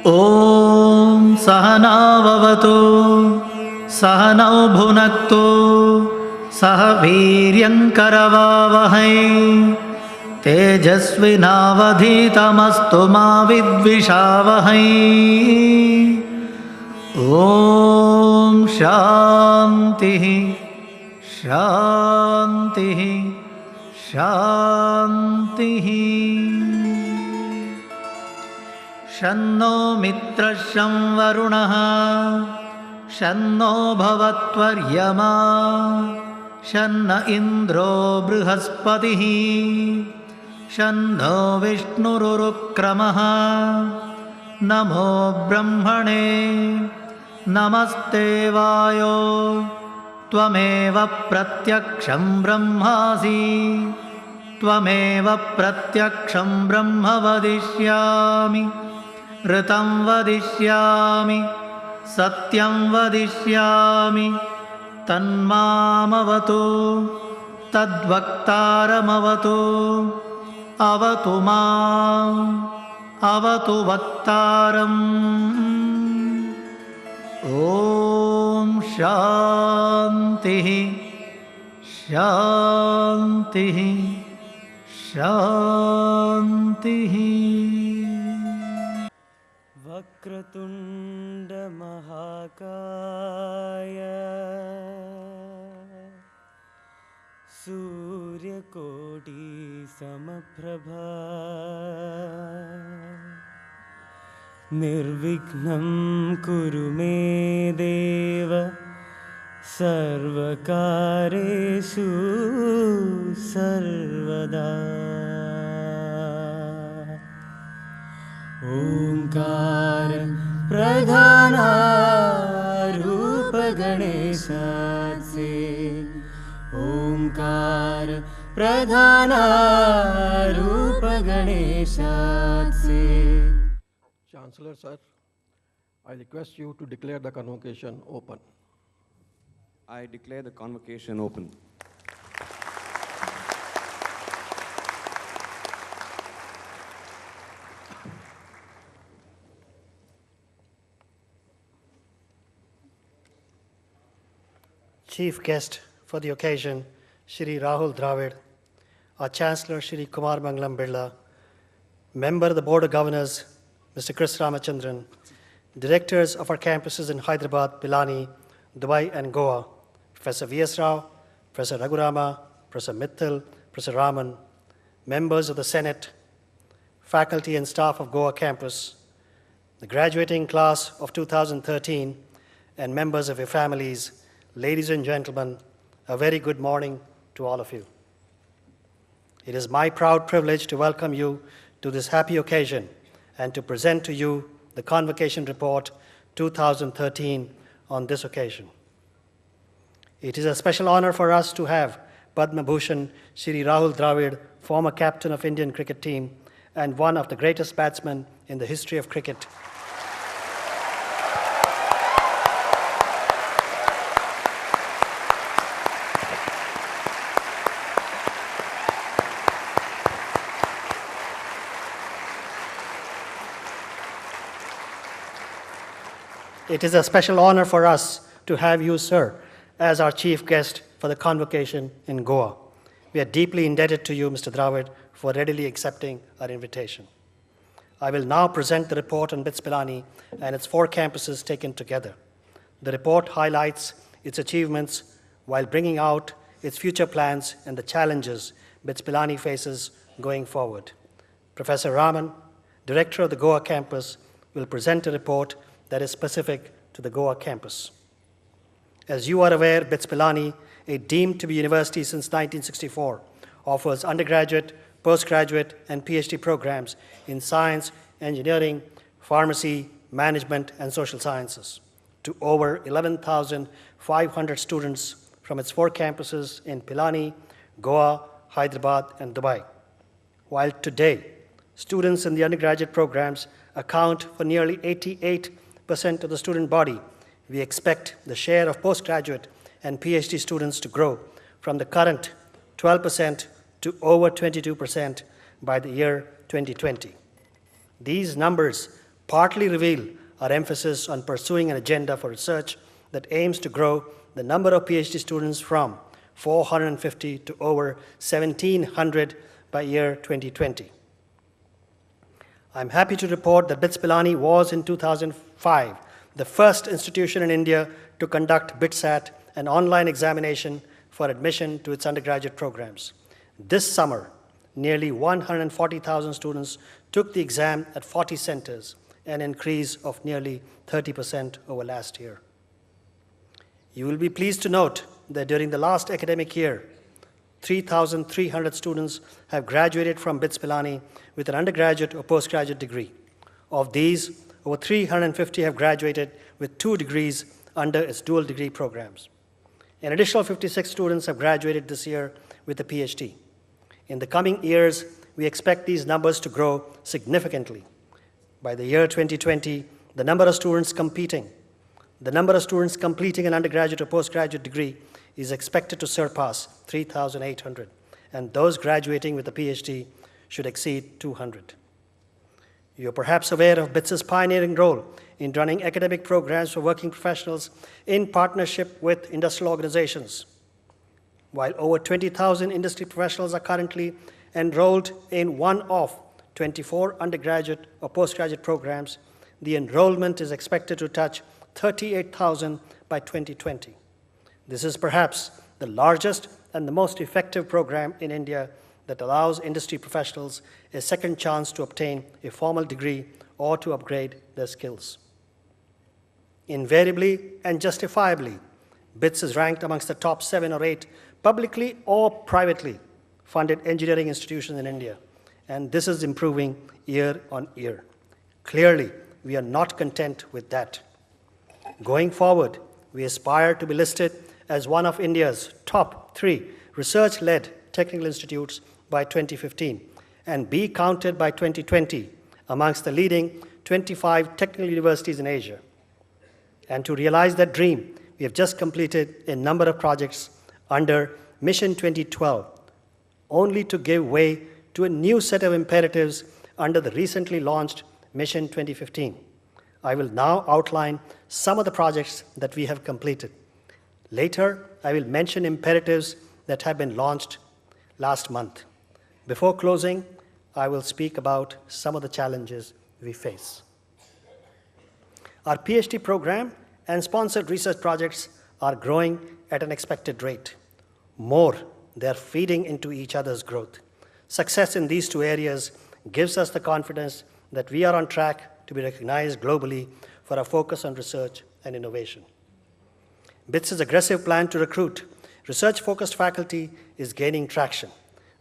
ॐ सहनाववतु सहनौ भुनक्तु सह वीर्यङ्करवावहै तेजस्विनावधीतमस्तु मा विद्विषावहै। ॐ शान्तिः शान्तिः शान्तिः। शन्नो मित्रः शं वरुणः शन्नो भवत्वर्यमा शन्न इन्द्रो बृहस्पतिः शन्नो विष्णुरुक्रमः। नमो ब्रह्मणे नमस्ते वायो त्वमेव प्रत्यक्षं ब्रह्मासि त्वमेव प्रत्यक्षं ब्रह्म वदिष्यामि ऋतं वदिष्यामि सत्यं वदिष्यामि तन्मामवतु तद्वक्तारमवतु अवतु माम् अवतु वक्तारम्। ॐ शान्तिः शान्तिः शान्तिः। वक्रतुण्ड महाकाय सूर्यकोटि समप्रभा निर्विघ्नं कुरु मे देव सर्वकारेषु सर्वदा। ओंकार प्रधानारूप गणेशाचे ओंकार प्रधानारूप गणेशाचे। Chancellor sir, I request you to declare the convocation open. I declare the convocation open. Chief guest for the occasion, Shri Rahul Dravid, our Chancellor, Shri Kumar Mangalam Birla, Member of the Board of Governors, Mr. Chris Ramachandran, Directors of our campuses in Hyderabad, Pilani, Dubai, and Goa, Professor V.S. Rao, Professor Raghurama, Professor Mittal, Professor Raman, members of the Senate, faculty and staff of Goa campus, the graduating class of 2013, and members of your families, ladies and gentlemen, a very good morning to all of you. It is my proud privilege to welcome you to this happy occasion and to present to you the Convocation Report 2013 on this occasion. It is a special honor for us to have Padma Bhushan Shri Rahul Dravid, former captain of Indian cricket team and one of the greatest batsmen in the history of cricket. It is a special honor for us to have you, sir, as our chief guest for the convocation in Goa. We are deeply indebted to you, Mr. Dravid, for readily accepting our invitation. I will now present the report on BITS-Pilani and its 4 campuses taken together. The report highlights its achievements while bringing out its future plans and the challenges BITS-Pilani faces going forward. Professor Raman, director of the Goa campus, will present a report that is specific to the Goa campus. As you are aware, BITS-Pilani, a deemed to be university since 1964, offers undergraduate, postgraduate, and PhD programs in science, engineering, pharmacy, management, and social sciences to over 11,500 students from its 4 campuses in Pilani, Goa, Hyderabad, and Dubai. While today, students in the undergraduate programs account for nearly 88% of the student body, we expect the share of postgraduate and PhD students to grow from the current 12% to over 22% by the year 2020. These numbers partly reveal our emphasis on pursuing an agenda for research that aims to grow the number of PhD students from 450 to over 1,700 by year 2020. I'm happy to report that BITS-Pilani was in 2005 the first institution in India to conduct BITSAT, an online examination for admission to its undergraduate programs. This summer, nearly 140,000 students took the exam at 40 centers, an increase of nearly 30% over last year. You will be pleased to note that during the last academic year, 3,300 students have graduated from BITS-Pilani with an undergraduate or postgraduate degree. Of these, over 350 have graduated with 2 degrees under its dual degree programs. An additional 56 students have graduated this year with a PhD. In the coming years, we expect these numbers to grow significantly. By the year 2020, the number of students completing an undergraduate or postgraduate degree is expected to surpass 3,800, and those graduating with a PhD should exceed 200. You're perhaps aware of BITS's pioneering role in running academic programs for working professionals in partnership with industrial organizations. While over 20,000 industry professionals are currently enrolled in one of 24 undergraduate or postgraduate programs, the enrollment is expected to touch 38,000 by 2020. This is perhaps the largest and the most effective program in India that allows industry professionals a second chance to obtain a formal degree or to upgrade their skills. Invariably and justifiably, BITS is ranked amongst the top 7 or 8 publicly or privately funded engineering institutions in India, and this is improving year on year. Clearly, we are not content with that. Going forward, we aspire to be listed as one of India's top 3 research-led technical institutes by 2015 and be counted by 2020 amongst the leading 25 technical universities in Asia. And to realize that dream, we have just completed a number of projects under Mission 2012, only to give way to a new set of imperatives under the recently launched Mission 2015. I will now outline some of the projects that we have completed. Later, I will mention imperatives that have been launched last month. Before closing, I will speak about some of the challenges we face. Our PhD program and sponsored research projects are growing at an expected rate. More, they are feeding into each other's growth. Success in these 2 areas gives us the confidence that we are on track to be recognized globally for our focus on research and innovation. BITS's aggressive plan to recruit research-focused faculty is gaining traction.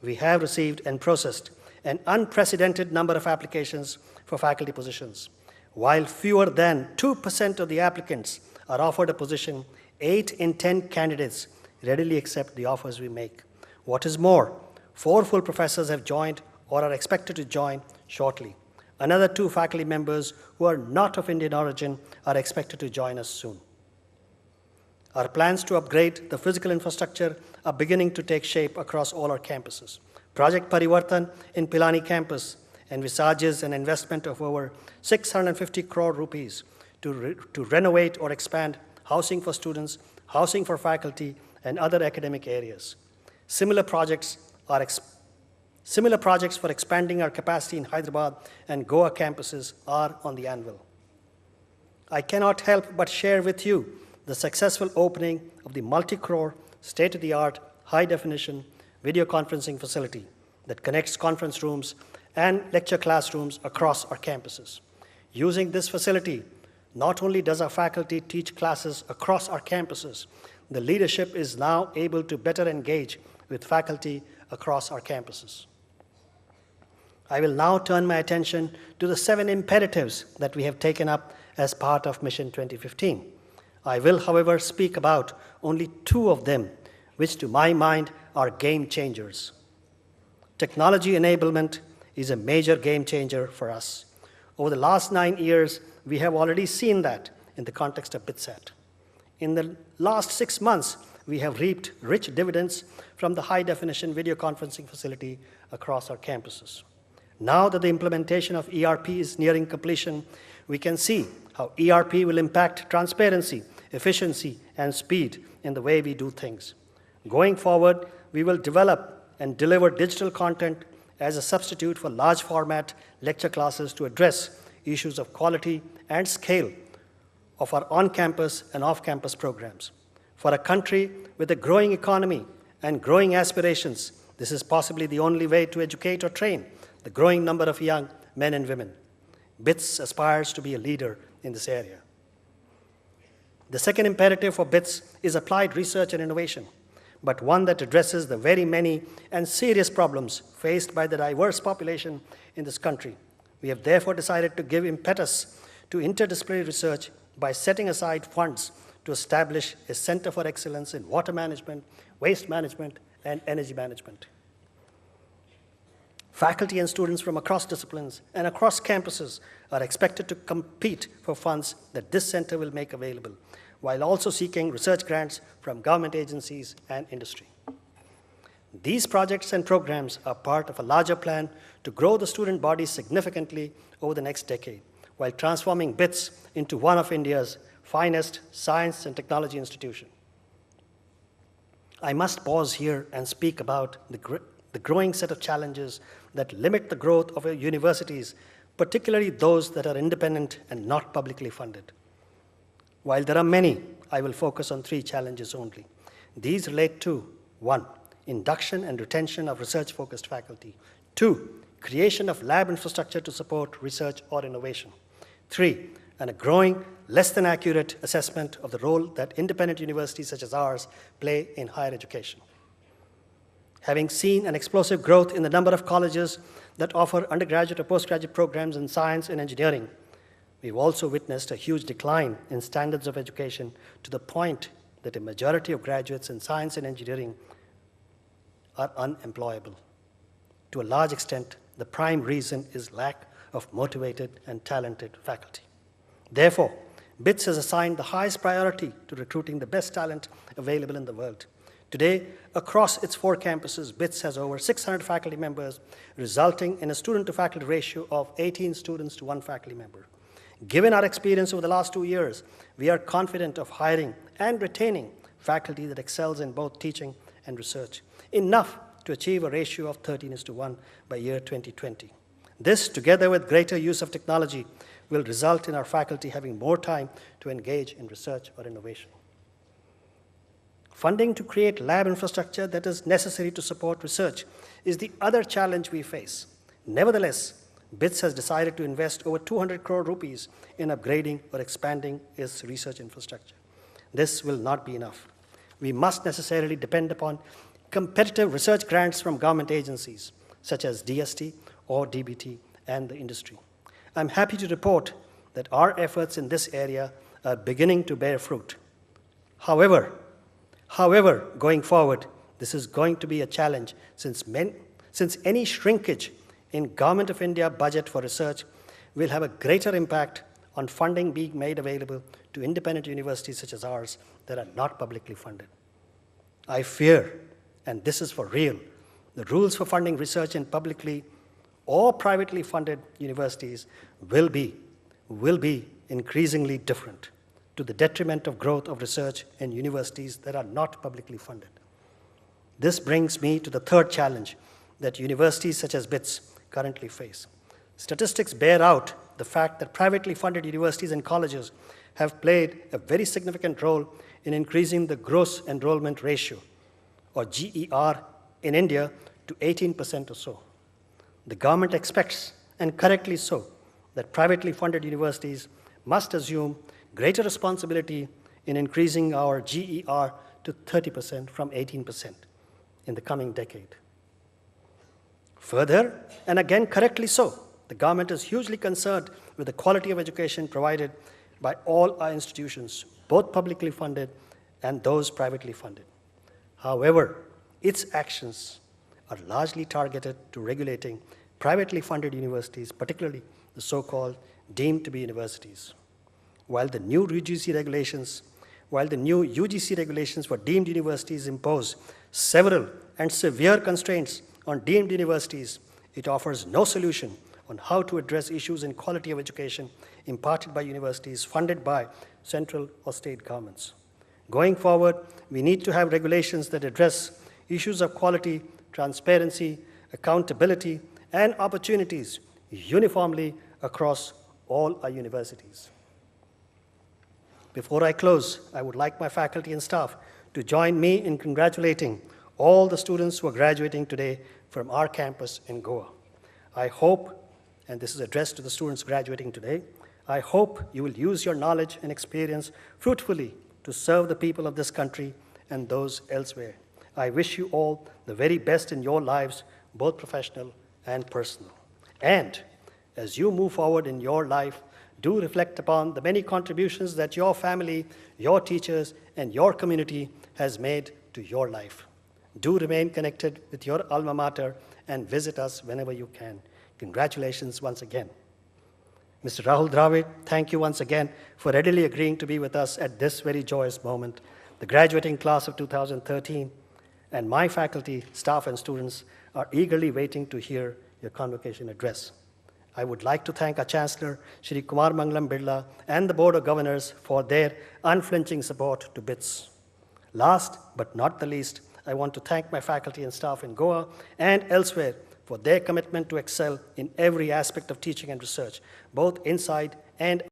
We have received and processed an unprecedented number of applications for faculty positions. While fewer than 2% of the applicants are offered a position, 8 in 10 candidates readily accept the offers we make. What is more, 4 full professors have joined or are expected to join shortly. Another 2 faculty members who are not of Indian origin are expected to join us soon. Our plans to upgrade the physical infrastructure are beginning to take shape across all our campuses. Project Parivartan in Pilani campus envisages an investment of over 650 crore rupees to renovate or expand housing for students, housing for faculty, and other academic areas. Similar projects for expanding our capacity in Hyderabad and Goa campuses are on the anvil. I cannot help but share with you the successful opening of the multi-crore, state-of-the-art, high-definition video conferencing facility that connects conference rooms and lecture classrooms across our campuses. Using this facility, not only does our faculty teach classes across our campuses, the leadership is now able to better engage with faculty across our campuses. I will now turn my attention to the 7 imperatives that we have taken up as part of Mission 2015. I will, however, speak about only 2 of them, which to my mind are game changers. Technology enablement is a major game changer for us. Over the last 9 years, we have already seen that in the context of BITSAT. In the last 6 months, we have reaped rich dividends from the high-definition video conferencing facility across our campuses. Now that the implementation of ERP is nearing completion, we can see how ERP will impact transparency, efficiency, and speed in the way we do things. Going forward, we will develop and deliver digital content as a substitute for large format lecture classes to address issues of quality and scale of our on-campus and off-campus programs. For a country with a growing economy and growing aspirations, this is possibly the only way to educate or train the growing number of young men and women. BITS aspires to be a leader in this area. The second imperative for BITS is applied research and innovation, but one that addresses the very many and serious problems faced by the diverse population in this country. We have therefore decided to give impetus to interdisciplinary research by setting aside funds to establish a Center for Excellence in Water Management, Waste Management, and Energy Management. Faculty and students from across disciplines and across campuses are expected to compete for funds that this center will make available, while also seeking research grants from government agencies and industry. These projects and programs are part of a larger plan to grow the student body significantly over the next decade, while transforming BITS into one of India's finest science and technology institutions. I must pause here and speak about the growing set of challenges that limit the growth of our universities, particularly those that are independent and not publicly funded. While there are many, I will focus on 3 challenges only. These relate to 1, induction and retention of research-focused faculty. 2, creation of lab infrastructure to support research or innovation. 3, and a growing, less than accurate assessment of the role that independent universities such as ours play in higher education. Having seen an explosive growth in the number of colleges that offer undergraduate or postgraduate programs in science and engineering, we've also witnessed a huge decline in standards of education to the point that a majority of graduates in science and engineering are unemployable. To a large extent, the prime reason is lack of motivated and talented faculty. Therefore, BITS has assigned the highest priority to recruiting the best talent available in the world. Today, across its 4 campuses, BITS has over 600 faculty members, resulting in a student-to-faculty ratio of 18 students to 1 faculty member. Given our experience over the last 2 years, we are confident of hiring and retaining faculty that excels in both teaching and research, enough to achieve a ratio of 13:1 by year 2020. This, together with greater use of technology, will result in our faculty having more time to engage in research or innovation. Funding to create lab infrastructure that is necessary to support research is the other challenge we face. Nevertheless, BITS has decided to invest over 200 crore rupees in upgrading or expanding its research infrastructure. This will not be enough. We must necessarily depend upon competitive research grants from government agencies, such as DST or DBT and the industry. I'm happy to report that our efforts in this area are beginning to bear fruit. However, going forward, this is going to be a challenge since any shrinkage in Government of India budget for research will have a greater impact on funding being made available to independent universities such as ours that are not publicly funded. I fear, and this is for real, the rules for funding research in publicly or privately funded universities will be increasingly different, to the detriment of growth of research in universities that are not publicly funded. This brings me to the third challenge that universities such as BITS currently face. Statistics bear out the fact that privately funded universities and colleges have played a very significant role in increasing the gross enrollment ratio, or GER, in India to 18% or so. The government expects, and correctly so, that privately funded universities must assume greater responsibility in increasing our GER to 30% from 18% in the coming decade. Further, and again correctly so, the government is hugely concerned with the quality of education provided by all our institutions, both publicly funded and those privately funded. However, its actions are largely targeted to regulating privately funded universities, particularly the so-called deemed to be universities. While the new UGC regulations for deemed universities impose several and severe constraints on deemed universities, It offers no solution on how to address issues in quality of education imparted by universities funded by central or state governments. Going forward, we need to have regulations that address issues of quality, transparency, accountability, and opportunities uniformly across all our universities. Before I close, I would like my faculty and staff to join me in congratulating all the students who are graduating today from our campus in Goa. I hope, and this is addressed to the students graduating today, I hope you will use your knowledge and experience fruitfully to serve the people of this country and those elsewhere. I wish you all the very best in your lives, both professional and personal. And as you move forward in your life, do reflect upon the many contributions that your family, your teachers, and your community has made to your life. Do remain connected with your alma mater and visit us whenever you can. Congratulations once again. Mr. Rahul Dravid, thank you once again for readily agreeing to be with us at this very joyous moment. The graduating class of 2013 and my faculty, staff, and students are eagerly waiting to hear your convocation address. I would like to thank our Chancellor, Shri Kumar Mangalam Birla, and the Board of Governors for their unflinching support to BITS. Last but not the least, I want to thank my faculty and staff in Goa and elsewhere for their commitment to excel in every aspect of teaching and research, both inside and